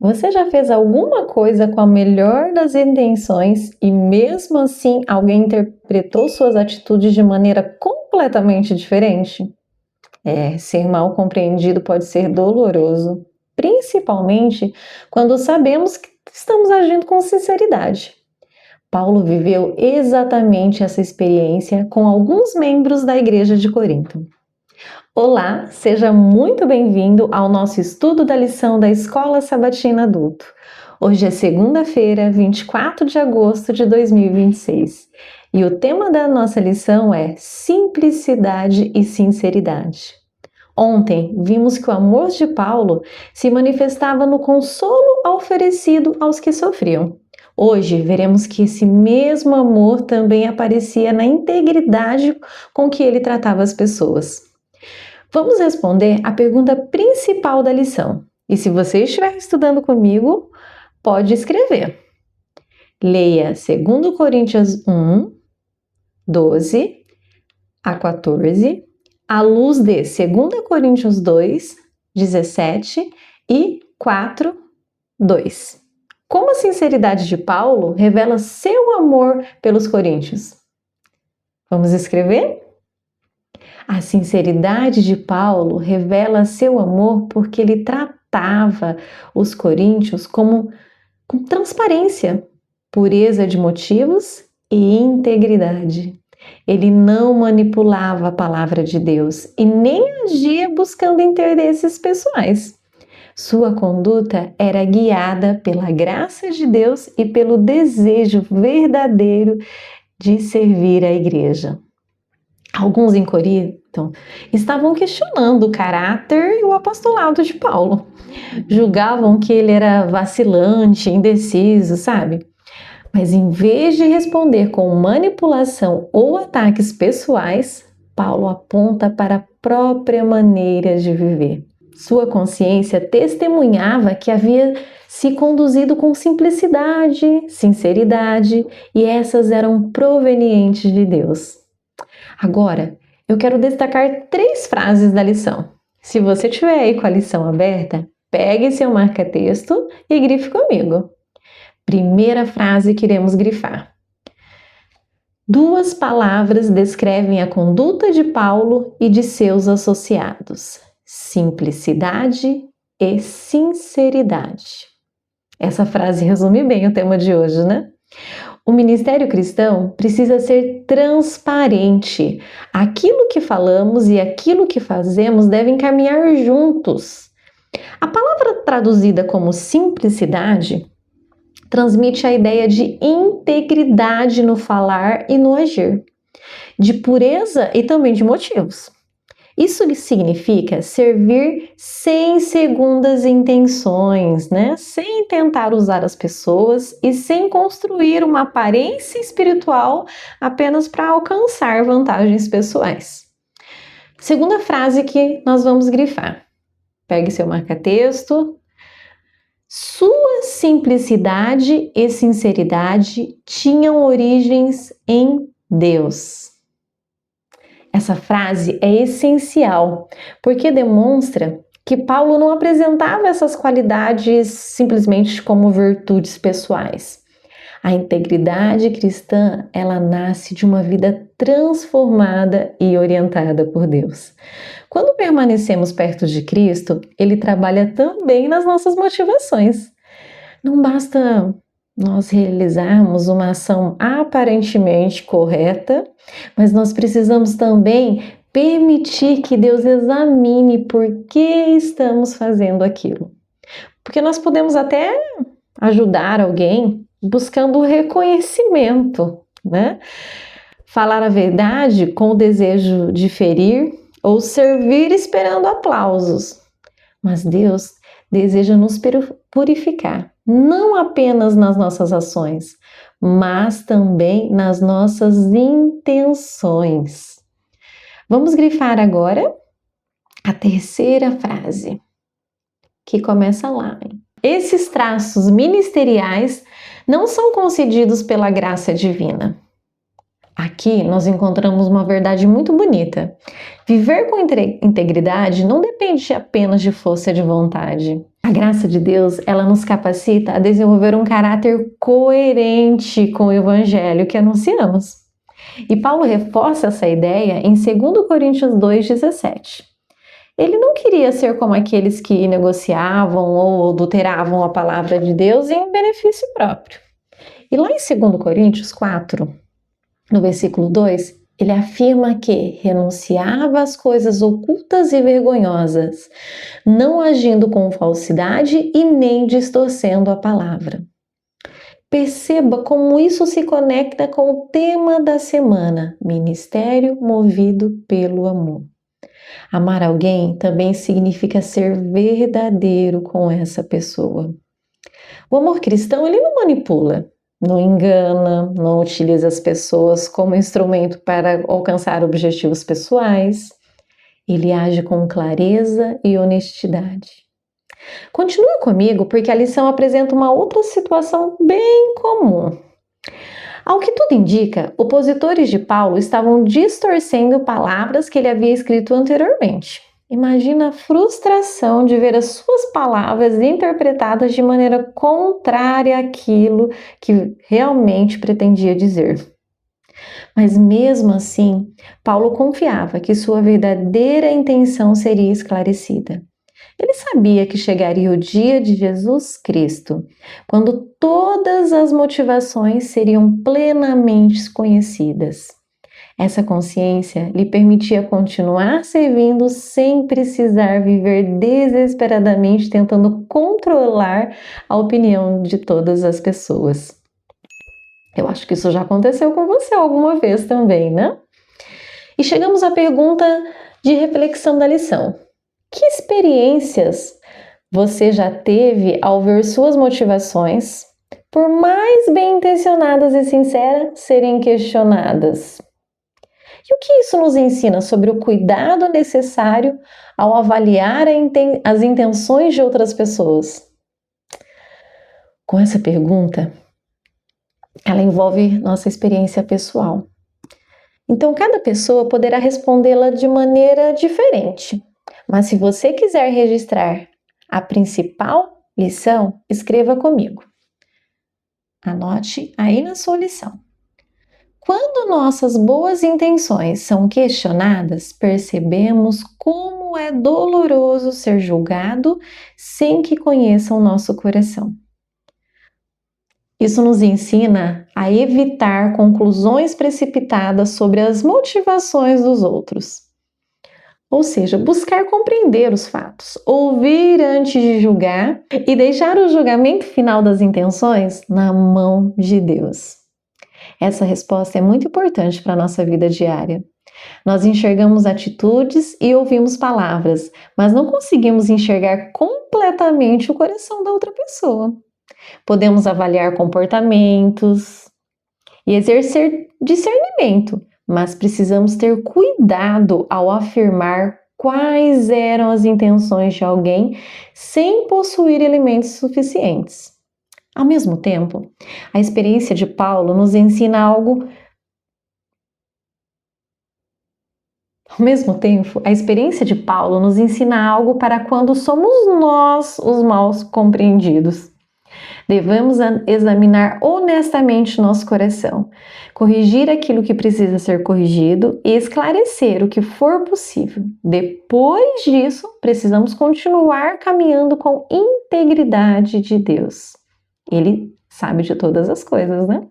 Você já fez alguma coisa com a melhor das intenções e mesmo assim alguém interpretou suas atitudes de maneira completamente diferente? Ser mal compreendido pode ser doloroso, principalmente quando sabemos que estamos agindo com sinceridade. Paulo viveu exatamente essa experiência com alguns membros da igreja de Corinto. Olá, seja muito bem-vindo ao nosso estudo da lição da Escola Sabatina Adulto. Hoje é segunda-feira, 24 de agosto de 2026 e o tema da nossa lição é Simplicidade e Sinceridade. Ontem vimos que o amor de Paulo se manifestava no consolo oferecido aos que sofriam. Hoje veremos que esse mesmo amor também aparecia na integridade com que ele tratava as pessoas. Vamos responder a pergunta principal da lição. E se você estiver estudando comigo, pode escrever. Leia 2 Coríntios 1, 12 a 14, à luz de 2 Coríntios 2, 17 e 4, 2. Como a sinceridade de Paulo revela seu amor pelos coríntios? Vamos escrever? A sinceridade de Paulo revela seu amor porque ele tratava os coríntios com transparência, pureza de motivos e integridade. Ele não manipulava a palavra de Deus e nem agia buscando interesses pessoais. Sua conduta era guiada pela graça de Deus e pelo desejo verdadeiro de servir a igreja. Alguns em Corinto estavam questionando o caráter e o apostolado de Paulo. Julgavam que ele era vacilante, indeciso, sabe? Mas em vez de responder com manipulação ou ataques pessoais, Paulo aponta para a própria maneira de viver. Sua consciência testemunhava que havia se conduzido com simplicidade, sinceridade, e essas eram provenientes de Deus. Agora, eu quero destacar 3 frases da lição. Se você tiver aí com a lição aberta, pegue seu marca-texto e grife comigo. Primeira frase que iremos grifar. 2 palavras descrevem a conduta de Paulo e de seus associados: simplicidade e sinceridade. Essa frase resume bem o tema de hoje, né? O ministério cristão precisa ser transparente. Aquilo que falamos e aquilo que fazemos devem caminhar juntos. A palavra traduzida como simplicidade transmite a ideia de integridade no falar e no agir, de pureza e também de motivos. Isso significa servir sem segundas intenções, né? Sem tentar usar as pessoas e sem construir uma aparência espiritual apenas para alcançar vantagens pessoais. Segunda frase que nós vamos grifar. Pegue seu marca-texto. Sua simplicidade e sinceridade tinham origens em Deus. Essa frase é essencial, porque demonstra que Paulo não apresentava essas qualidades simplesmente como virtudes pessoais. A integridade cristã, ela nasce de uma vida transformada e orientada por Deus. Quando permanecemos perto de Cristo, Ele trabalha também nas nossas motivações. Não basta nós realizarmos uma ação aparentemente correta, mas nós precisamos também permitir que Deus examine por que estamos fazendo aquilo. Porque nós podemos até ajudar alguém buscando o reconhecimento, né? Falar a verdade com o desejo de ferir ou servir esperando aplausos. Mas Deus deseja nos purificar, não apenas nas nossas ações, mas também nas nossas intenções. Vamos grifar agora a terceira frase, que começa lá. Esses traços ministeriais não são concedidos pela graça divina. Aqui nós encontramos uma verdade muito bonita. Viver com integridade não depende apenas de força de vontade. A graça de Deus, ela nos capacita a desenvolver um caráter coerente com o evangelho que anunciamos. E Paulo reforça essa ideia em 2 Coríntios 2,17. Ele não queria ser como aqueles que negociavam ou adulteravam a palavra de Deus em benefício próprio. E lá em 2 Coríntios 4, no versículo 2, ele afirma que renunciava às coisas ocultas e vergonhosas, não agindo com falsidade e nem distorcendo a palavra. Perceba como isso se conecta com o tema da semana: ministério movido pelo amor. Amar alguém também significa ser verdadeiro com essa pessoa. O amor cristão, ele não manipula, não engana, não utiliza as pessoas como instrumento para alcançar objetivos pessoais. Ele age com clareza e honestidade. Continue comigo, porque a lição apresenta uma outra situação bem comum. Ao que tudo indica, opositores de Paulo estavam distorcendo palavras que ele havia escrito anteriormente. Imagina a frustração de ver as suas palavras interpretadas de maneira contrária àquilo que realmente pretendia dizer. Mas mesmo assim, Paulo confiava que sua verdadeira intenção seria esclarecida. Ele sabia que chegaria o dia de Jesus Cristo, quando todas as motivações seriam plenamente conhecidas. Essa consciência lhe permitia continuar servindo sem precisar viver desesperadamente tentando controlar a opinião de todas as pessoas. Eu acho que isso já aconteceu com você alguma vez também, né? E chegamos à pergunta de reflexão da lição. Que experiências você já teve ao ver suas motivações, por mais bem intencionadas e sinceras, serem questionadas? E o que isso nos ensina sobre o cuidado necessário ao avaliar as intenções de outras pessoas? Com essa pergunta, ela envolve nossa experiência pessoal. Então, cada pessoa poderá respondê-la de maneira diferente. Mas se você quiser registrar a principal lição, escreva comigo. Anote aí na sua lição. Quando nossas boas intenções são questionadas, percebemos como é doloroso ser julgado sem que conheçam nosso coração. Isso nos ensina a evitar conclusões precipitadas sobre as motivações dos outros. Ou seja, buscar compreender os fatos, ouvir antes de julgar e deixar o julgamento final das intenções na mão de Deus. Essa resposta é muito importante para a nossa vida diária. Nós enxergamos atitudes e ouvimos palavras, mas não conseguimos enxergar completamente o coração da outra pessoa. Podemos avaliar comportamentos e exercer discernimento, mas precisamos ter cuidado ao afirmar quais eram as intenções de alguém sem possuir elementos suficientes. Ao mesmo tempo, a experiência de Paulo nos ensina algo. Para quando somos nós os mal compreendidos. Devemos examinar honestamente nosso coração, corrigir aquilo que precisa ser corrigido e esclarecer o que for possível. Depois disso, precisamos continuar caminhando com integridade de Deus. Ele sabe de todas as coisas, né?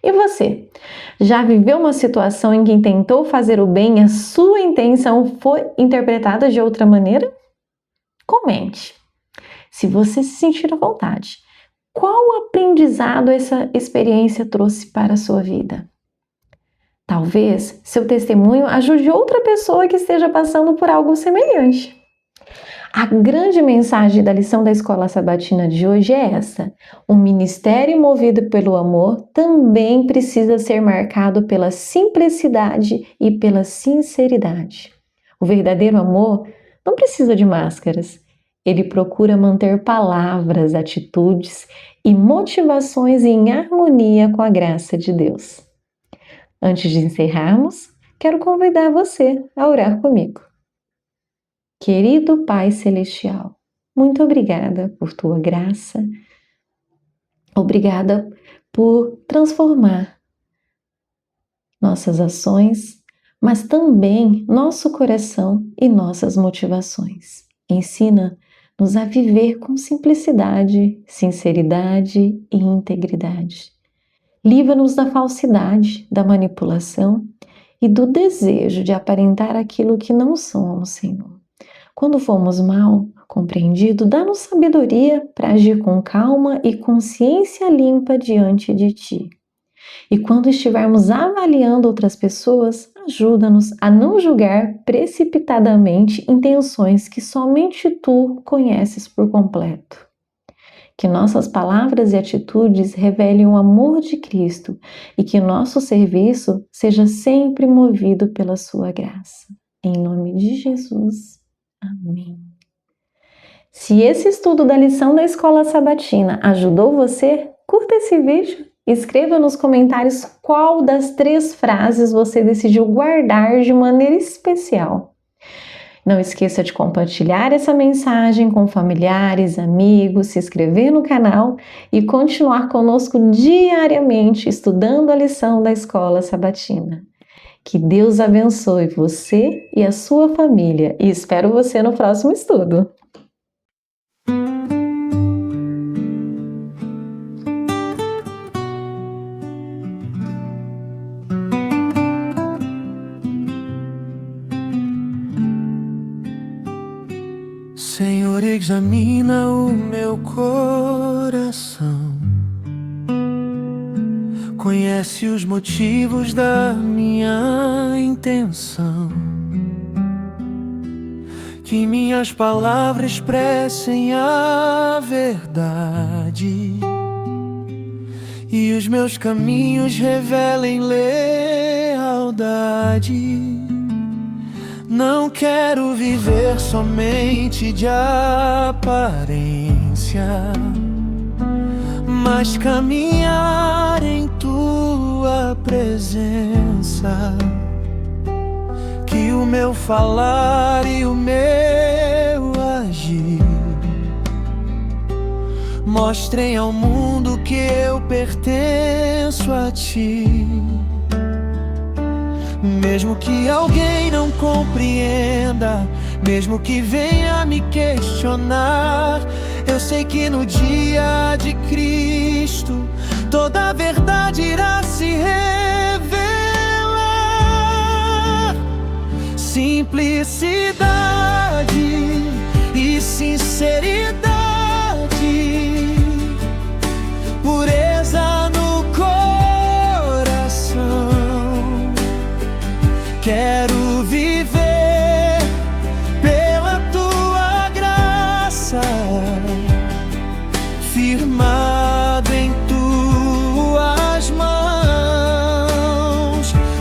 E você? Já viveu uma situação em que tentou fazer o bem e a sua intenção foi interpretada de outra maneira? Comente. Se você se sentir à vontade, qual aprendizado essa experiência trouxe para a sua vida? Talvez seu testemunho ajude outra pessoa que esteja passando por algo semelhante. A grande mensagem da lição da Escola Sabatina de hoje é essa: o ministério movido pelo amor também precisa ser marcado pela simplicidade e pela sinceridade. O verdadeiro amor não precisa de máscaras. Ele procura manter palavras, atitudes e motivações em harmonia com a graça de Deus. Antes de encerrarmos, quero convidar você a orar comigo. Querido Pai Celestial, muito obrigada por tua graça. Obrigada por transformar nossas ações, mas também nosso coração e nossas motivações. Ensina-nos a viver com simplicidade, sinceridade e integridade. Livra-nos da falsidade, da manipulação e do desejo de aparentar aquilo que não somos, Senhor. Quando formos mal compreendidos, dá-nos sabedoria para agir com calma e consciência limpa diante de Ti. E quando estivermos avaliando outras pessoas, ajuda-nos a não julgar precipitadamente intenções que somente Tu conheces por completo. Que nossas palavras e atitudes revelem o amor de Cristo e que nosso serviço seja sempre movido pela Sua graça. Em nome de Jesus. Amém. Se esse estudo da lição da Escola Sabatina ajudou você, curta esse vídeo e escreva nos comentários qual das 3 frases você decidiu guardar de maneira especial. Não esqueça de compartilhar essa mensagem com familiares, amigos, se inscrever no canal e continuar conosco diariamente estudando a lição da Escola Sabatina. Que Deus abençoe você e a sua família e espero você no próximo estudo. Senhor, examina o meu coração, conhece os motivos da minha intenção, que minhas palavras expressem a verdade e os meus caminhos revelem lealdade. Não quero viver somente de aparência, mas caminhar em Tua presença. Que o meu falar e o meu agir mostrem ao mundo que eu pertenço a Ti. Mesmo que alguém não compreenda, mesmo que venha me questionar, eu sei que no dia de Cristo toda a verdade irá se revelar. Simplicidade e sinceridade, pureza no coração. Quero viver pela Tua graça, firmado em Tuas mãos.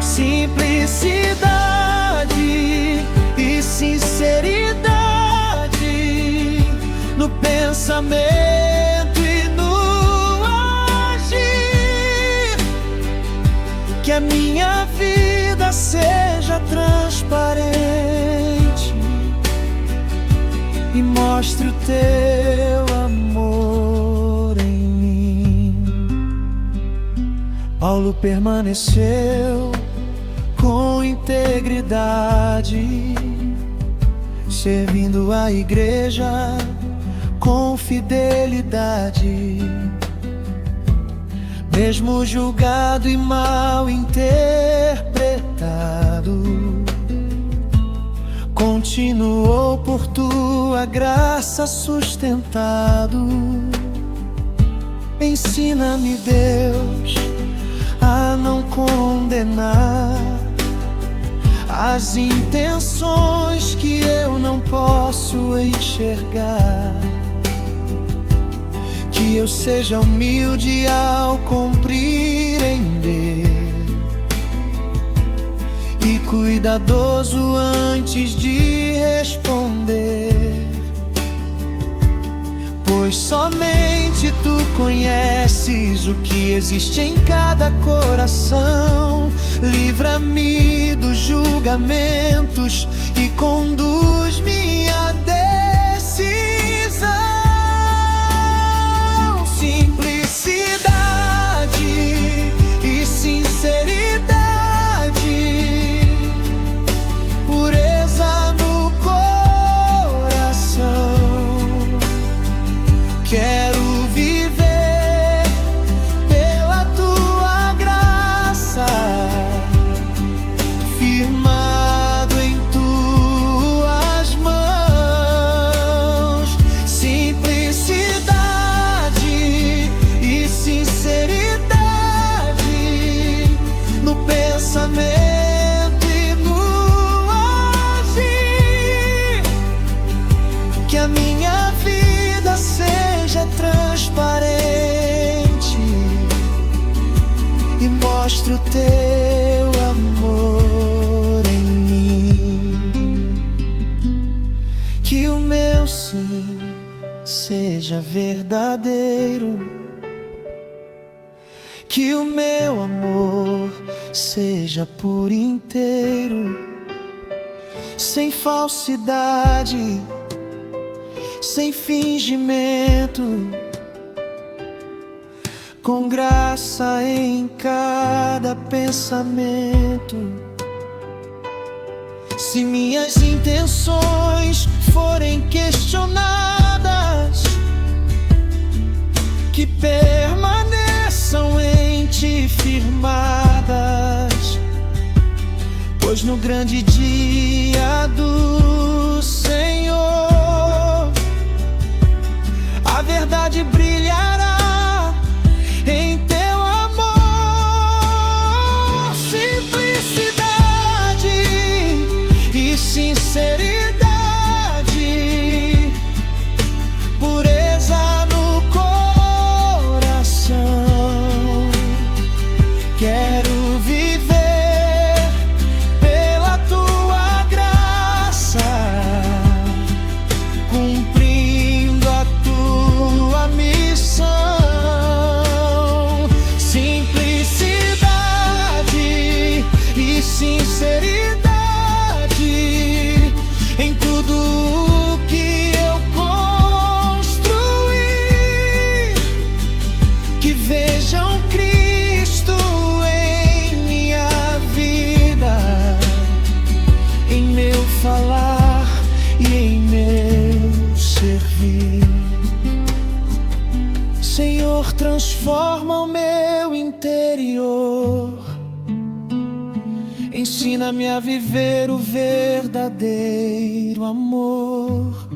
Simplicidade e sinceridade no pensamento e no agir. Que a minha vida seja transparente e mostre o Teu amor em mim. Paulo permaneceu com integridade, servindo a igreja com fidelidade. Mesmo julgado e mal interpretado, continuou por Tua graça sustentado. Ensina-me, Deus, a não condenar as intenções que eu não posso enxergar. Que eu seja humilde ao compreender e cuidadoso antes de responder. Pois somente Tu conheces o que existe em cada coração. Livra-me dos julgamentos e conduz minha decisão. teu amor em mim, que o meu sim seja verdadeiro, que o meu amor seja por inteiro, sem falsidade, sem fingimento, com graça em cada pensamento. Se minhas intenções forem questionadas, que permaneçam em ti firmadas, pois no grande dia do Senhor a verdade brilhará em teu amor. Simplicidade e sinceridade, pureza no coração. Quero viver pela tua graça, cumprindo a tua missão. Simplicidade e sinceridade em tudo que eu construir, que vejam Cristo em minha vida, em meu falar e em meu servir. Senhor, transforma o meu interior, ensina-me a viver o verdadeiro amor,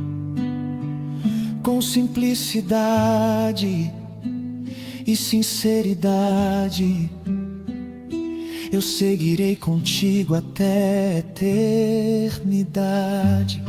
com simplicidade e sinceridade. Eu seguirei contigo até a eternidade.